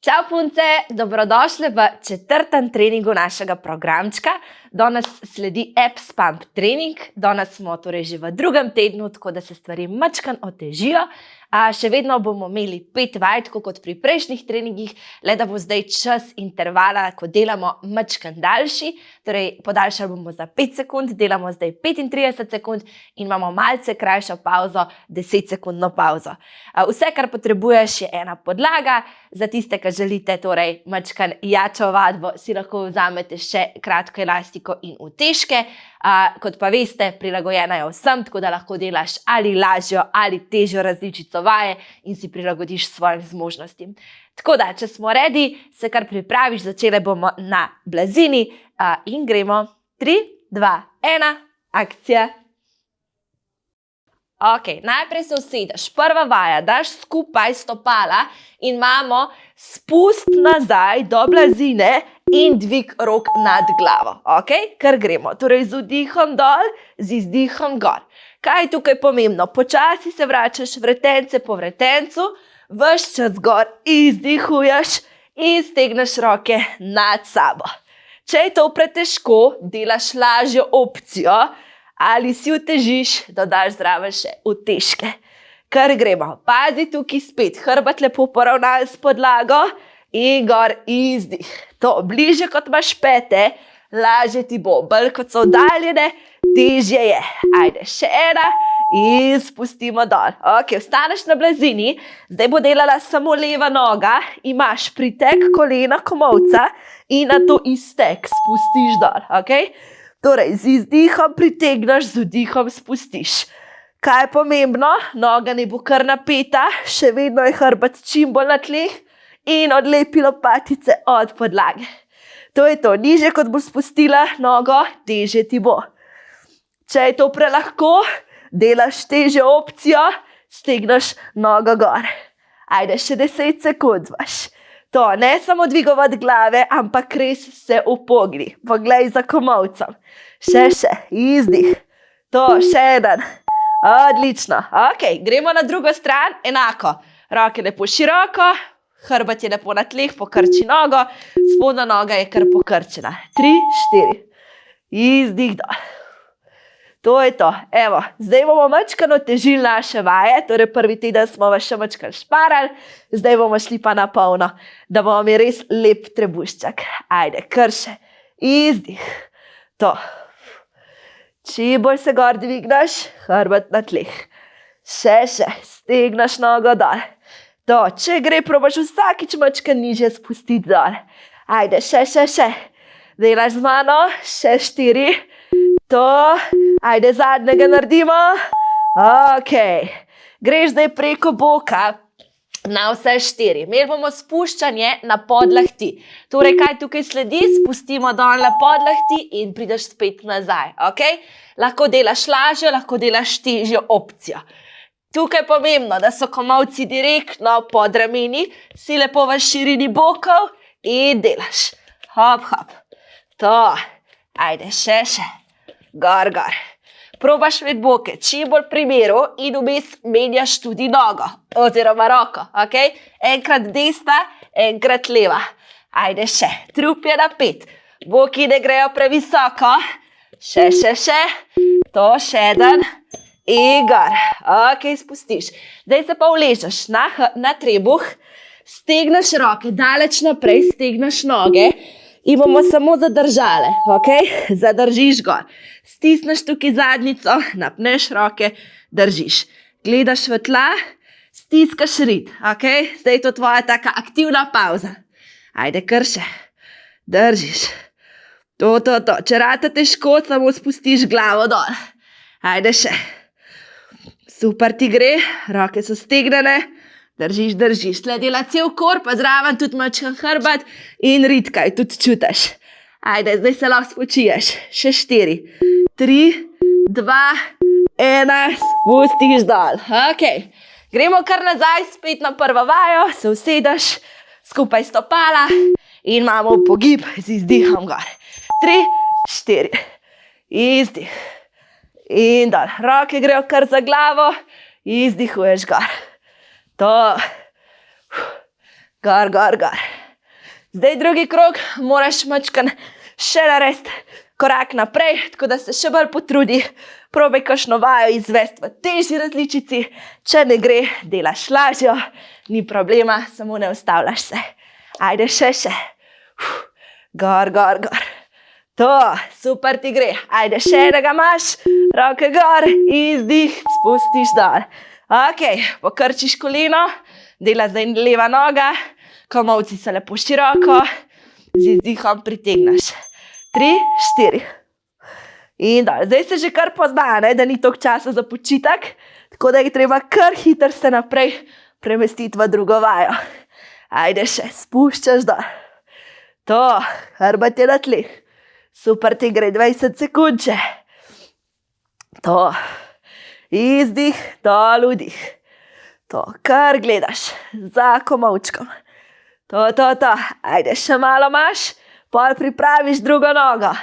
Ćao punce, dobrodošli v četrtem treningu našega programčka. Danes sledi Abs Pump trening. Danes smo torej že v drugem tednu, tako da se stvari majčkeno otežijo. Še vedno bomo imeli 5 vaj, tako kot pri prejšnjih treningih, le da bo zdaj čas intervala, ko delamo majčkeno daljši. Torej, podaljšali bomo za 5 sekund, delamo zdaj 35 sekund in imamo malce krajšo pauzo, 10-sekundno pauzo. Vse, kar potrebuješ, je ena podlaga. Za tiste, ki želite torej majčkeno jačo vadbo, si lahko vzamete še kratko elastiko in utežke. Kot pa veste, prilagojena je vsem, tako da lahko delaš ali lažjo ali težjo različico vaje in si prilagodiš svojim zmožnostim. Tako da, če smo ready, se kar pripraviš, začele bomo na blazini in gremo. 3, 2, 1, akcija. Ok, najprej se usedeš. Prva vaja, daš skupaj stopala in imamo spust nazaj do blazine in dvig rok nad glavo. Ok, kar gremo. Torej z vdihom dol, z izdihom gor. Kaj je tukaj pomembno? Počasi se vračaš vretence po vretencu, ves čas gor izdihuješ in stegneš roke nad sabo. Če je to pretežko, delaš lažjo opcijo, ali si utežiš, dodaš zraven še utežke. Kar gremo. Pazi tukaj spet, hrbet lepo poravnan s podlago in gor izdih. To, bliže kot imaš pete, lažje ti bo. Bolj kot so oddaljene, težje je. Ajde, še ena in spustimo dol. Ok, ostaneš na blazini, zdaj bo delala samo leva noga, imaš pritek kolena komolca in na to iztek spustiš dol. Ok? Torej, z izdihom pritegneš, z vdihom spustiš. Kaj je pomembno? Noga ne bo kar napeta, še vedno je hrbet čim bolj na tleh in odlepi lopatice od podlage. To je to, nižje kot boš spustila nogo, težje ti bo. Če je to prelahko, delaš težjo opcijo, stegneš nogo gor. Ajde, še 10 sekund imaš. To, ne samo dvigovati glave, ampak res se upogni. Poglej za komolcem. Še, izdih. To, še eden. Odlično. Ok, gremo na drugo stran, enako. Roke lepo široko, hrbet je lepo na tleh, pokrči nogo, spodnja noga je kar pokrčena. 3, 4. Izdih dol. To je to. Evo, zdaj bomo majčkeno težili naše vaje, torej prvi teden smo vas še majčkeno šparali, zdaj bomo šli pa na polno, da bomo imeli res lep trebušček. Ajde, kar še. Izdih. To. Čim bolj se gor dvigneš, hrbet na tleh. Še, stegneš nogo dol. To, če gre, probaš vsakič majčkeno nižje spustiti dol. Ajde, še. Delaš z mano, še 4. To, ajde, zadnjega naredimo. Ok, greš zdaj preko boka na vse 4. Imeli bomo spuščanje na podlahti. Torej, kaj tukaj sledi? Spustimo dol na podlahti in prideš spet nazaj. Ok, lahko delaš lažjo, lahko delaš težjo opcijo. Tukaj je pomembno, da so komolci direktno pod rameni, si lepo v širini bokov in delaš. Hop. To, ajde, še. Gor. Probaš med boke, čim bolj pri miru in vmes menjaš tudi nogo oziroma roko. Okay? Enkrat desna, enkrat leva. Ajde še, trup je napet. Boki ne grejo previsoko. Še. To, še eden. In gor. Ok, spustiš. Zdaj se pa uležeš na trebuh. Stegneš roke, daleč naprej, stegneš noge. In bomo samo zadržale, ok? Zadržiš gor. Stisneš tukaj zadnjico, napneš roke, držiš. Gledaš v tla, stiskaš rit, ok? Zdaj je to tvoja taka aktivna pauza. Ajde, kar še. Držiš. To. Če rata težko, samo spustiš glavo dol. Ajde še. Super ti gre, roke so stegnene. Držiš. Tle dela cel kor, pa zraven tudi majčken hrbet in ritkaj, tudi čutiš. Ajde, zdaj se lahko spočiješ. Še 4, 3, 2, 1, spustiš dol. Ok, gremo kar nazaj, spet na prvo vajo, se usedeš, skupaj stopala in imamo pogib z izdihom gor. 3, 4, izdih. In dol. Roke grejo kar za glavo, izdihuješ gor. To, gor. Zdaj drugi krog, moraš mačkan še narediti korak naprej, tako da se še bolj potrudi. Probaj kakšno vajo izvesti v težji različici. Če ne gre, delaš lažjo, ni problema, samo ne ustavljaš se. Ajde, še. Gor. To, super ti gre. Ajde, še enega imaš, roke gor, izdih, spustiš dol. Ok, pokrčiš koleno, dela zdaj leva noga, komolci se lepo široko, z izdihom pritegneš. 3, 4. In dol. Zdaj se že kar pozna, ne, da ni toliko časa za počitek, tako da je treba kar hitro se naprej premestiti v drugo vajo. Ajde še, spuščaš dol. To, hrbet je na tleh. Super ti gre, 20 sekund še. To. Izdih, dol, vdih. To, kar gledaš. Za komolčkom. To. Ajde, še malo imaš. Pol pripraviš drugo nogo.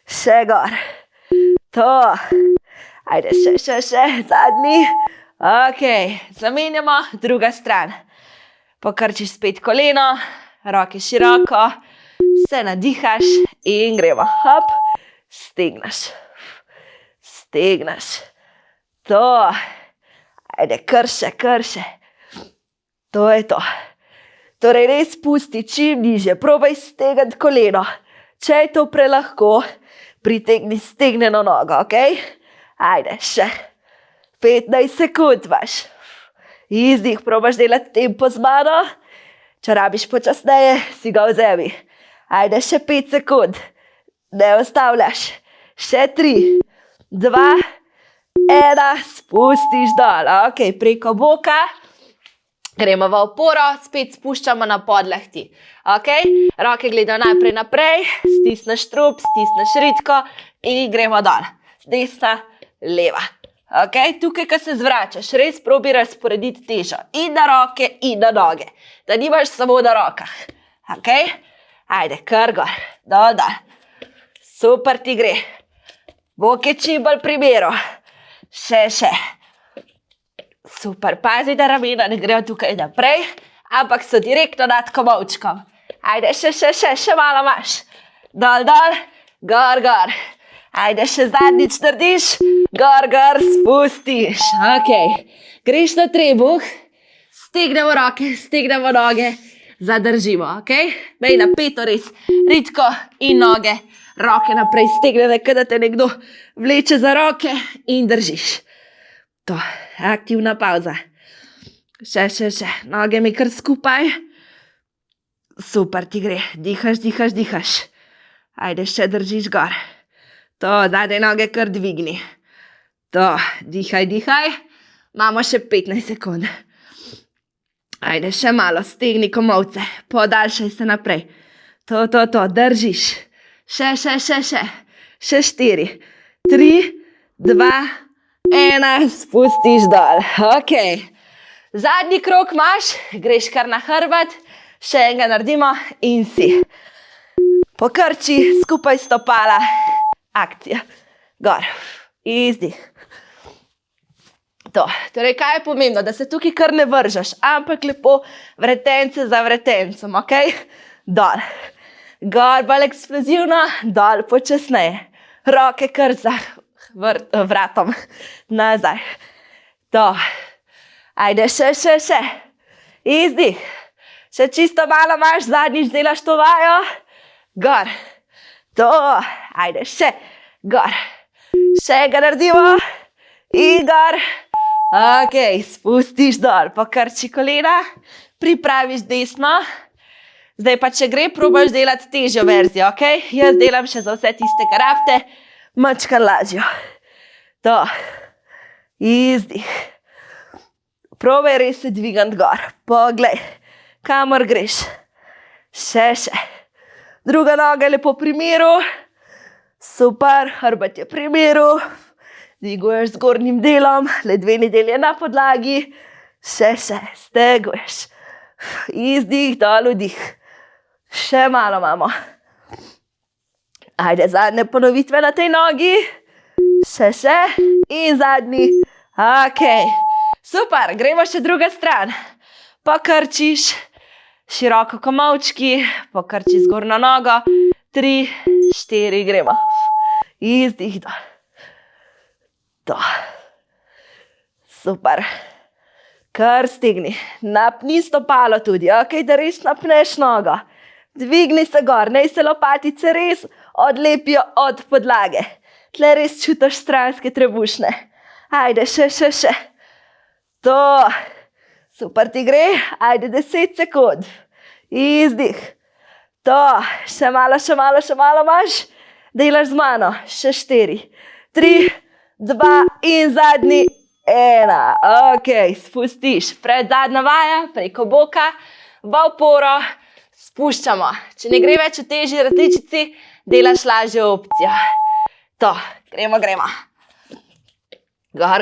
Še gor. To. Ajde, še. Zadnji. Ok, zamenjamo, druga stran. Pokrčiš spet koleno, roke široko, se nadihaš in gremo. Hop, stegneš. To. Ajde, krše. To je to. Torej res spusti čim nižje, probaj stegniti koleno. Če je to prelahko, pritegni stegneno nogo, ok? Ajde, še. 15 sekund imaš. Izdih, probaš delati tempo z mano. Če rabiš počasneje, si ga vzemi. Ajde, še 5 sekund. Ne ustavljaš. Še 3, 2, 1, spustiš dol. Ok, preko boka. Gremo v oporo, spet spuščamo na podlahti. Ok, roke gledajo najprej naprej, stisneš trup, stisneš ritko in gremo dol. Desna, leva. Ok, tukaj, ko se zvračaš, res probi razporediti težo. In na roke, in na noge. Da nimaš samo na rokah. Ok, ajde, kar gor. Dol. Super ti gre. Bok je čim bolj primeru. Še. Super, pazi, da ramena ne grejo tukaj naprej, ampak so direktno nad komolčkom. Ajde, še malo imaš. Dol, gor. Ajde, še zadnjič narediš, gor, spustiš. Ok, greš na trebuh, stegnemo roke, stegnemo noge, zadržimo, ok? Bej napeto res, ritko in noge, roke naprej stegnene, kada te nekdo vleče za roke in držiš. To, aktivna pauza. Še, noge mi kar skupaj. Super ti gre, dihaš. Ajde, še držiš gor. To, zadnje noge kar dvigni. To, dihaj. Imamo še 15 sekund. Ajde, še malo, stegni komolce. Podaljšaj se naprej. To, držiš. Še. Še 4, 3, 2, 1, spustiš dol. Ok. Zadnji krog imaš, greš kar na hrbet. Še enega naredimo in si. Pokrči, skupaj stopala. Akcija. Gor. Izdih. To. Torej, kaj je pomembno? Da se tukaj kar ne vržaš, ampak lepo vretence za vretencem, ok? Dol. Gor bolj eksplozivno, dol počasneje. Roke kar za vratom. Nazaj. To. Ajde, še. Izdih. Še čisto malo imaš, zadnjič delaš to vajo. Gor. To, ajde, še, gor. Še ga naredimo. In gor. Ok, spustiš dol, pokrči kolena, pripraviš desno. Zdaj pa, če gre, probaš delati težjo verzijo, ok? Jaz delam še za vse tiste, kar rabite, mačkar lažjo. To, izdih. Probaj res se dvigant gor. Poglej, kamor greš. Še. Druga noga je lepo pri miru. Super, hrbet je pri miru. Dviguješ z zgornjim delom, ledveni del je na podlagi. Še, steguješ. Izdih, dol, vdih. Še malo imamo. Ajde, zadnje ponovitve na tej nogi. Še. In zadnji. Ok. Super, gremo še druga stran. Pokrčiš. Široko komolčki, pokrči zgornjo nogo. 3, 4, gremo. Izdih dol. To. Super. Kar stegni. Napni stopalo tudi, ok, da res napneš nogo. Dvigni se gor, naj se lopatice res odlepijo od podlage. Tle res čutiš stranske trebušne. Ajde, še. To. Super ti gre. Ajde, 10 sekund. Izdih. To. Še malo imaš. Delaš z mano. Še 4, 3, 2 in zadnji. 1. Ok, spustiš. Predzadnja vaja, preko boka, v oporo, spuščamo. Če ne gre več v težji različici, delaš lažjo opcijo. To, gremo. Gor.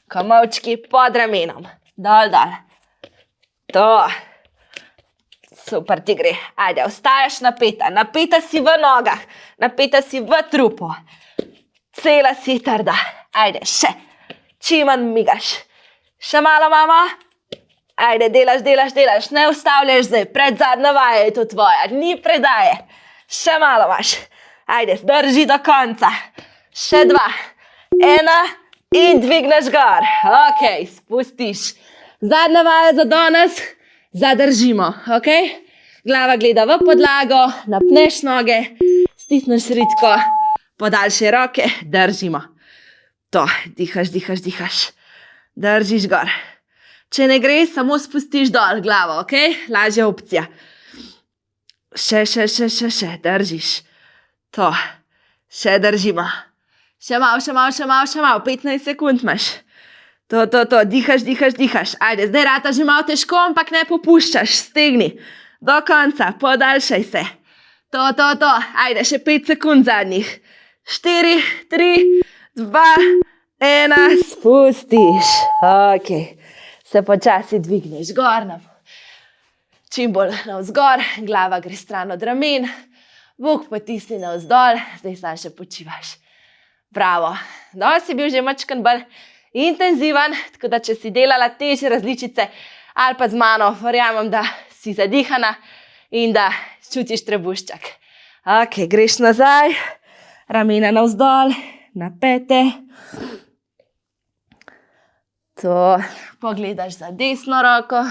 Komolčki pod ramenom. Dol. To. Super ti gre. Ajde, ostajaš napeta. Napeta si v nogah. Napeta si v trupu. Cela si trda. Ajde, še. Čim manj migaš. Še malo imamo. Ajde, delaš. Ne ustavljaš zdaj. Predzadnja vaja je to tvoja. Ni predaje. Še malo imaš. Ajde, zdrži do konca. Še 2. 1 in dvigneš gor. Ok, spustiš. Zadnja vaja za danes. Zadržimo, ok? Glava gleda v podlago. Napneš noge. Stisneš ritko. Podaljšaj roke. Držimo. To, dihaš. Držiš gor. Če ne gre, samo spustiš dol glavo, ok? Lažja opcija. Še, držiš. To, še držimo. Še malo, 15 sekund imaš. To, dihaš. Ajde, zdaj rata že malo težko, ampak ne popuščaš, stegni. Do konca, podaljšaj se. To. Ajde, še 5 sekund zadnjih. 4, 3, 2, 1, spustiš. Ok, se počasi dvigneš gor, čim bolj navzgor, glava gre stran od ramen, bok potisni navzdol, zdaj sam še počivaš. Bravo, danes si bil že majčkeno bolj intenziven, tako da če si delala težje različice ali pa z mano, verjamem, da si zadihana in da čutiš trebuščak. Ok, greš nazaj, ramena navzdol, na pete. To, pogledaš za desno roko.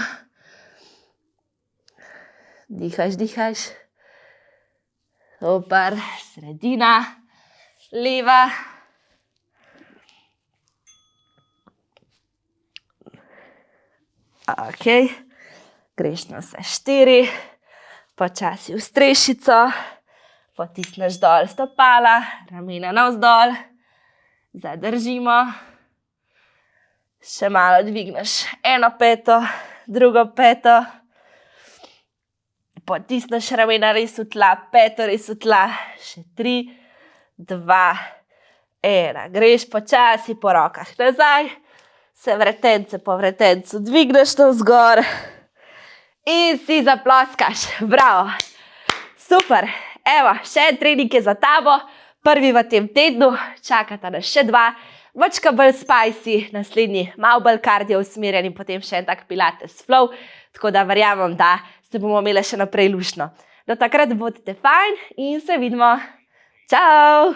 Dihaš. Super, sredina, leva. Ok, greš na vse 4. Počasi v strešico. Potisneš dol stopala, ramena navzdol. Zadržimo. Še malo dvigneš eno peto, drugo peto. Potisneš ramena res v tla, peto res v tla. Še 3, 2, 1. Greš počasi po rokah nazaj. Se vretence po vretencu dvigneš navzgor. In si zaploskaš. Bravo. Super. Evo, še en trening je za tabo. Prvi v tem tednu, čakata nas še 2, mačka bolj spicy, naslednji malo bolj kardio usmerjen in potem še en tak pilates flow, tako da verjamem, da se bomo imeli še naprej luštno. Do takrat bodite fajn in se vidimo. Čau!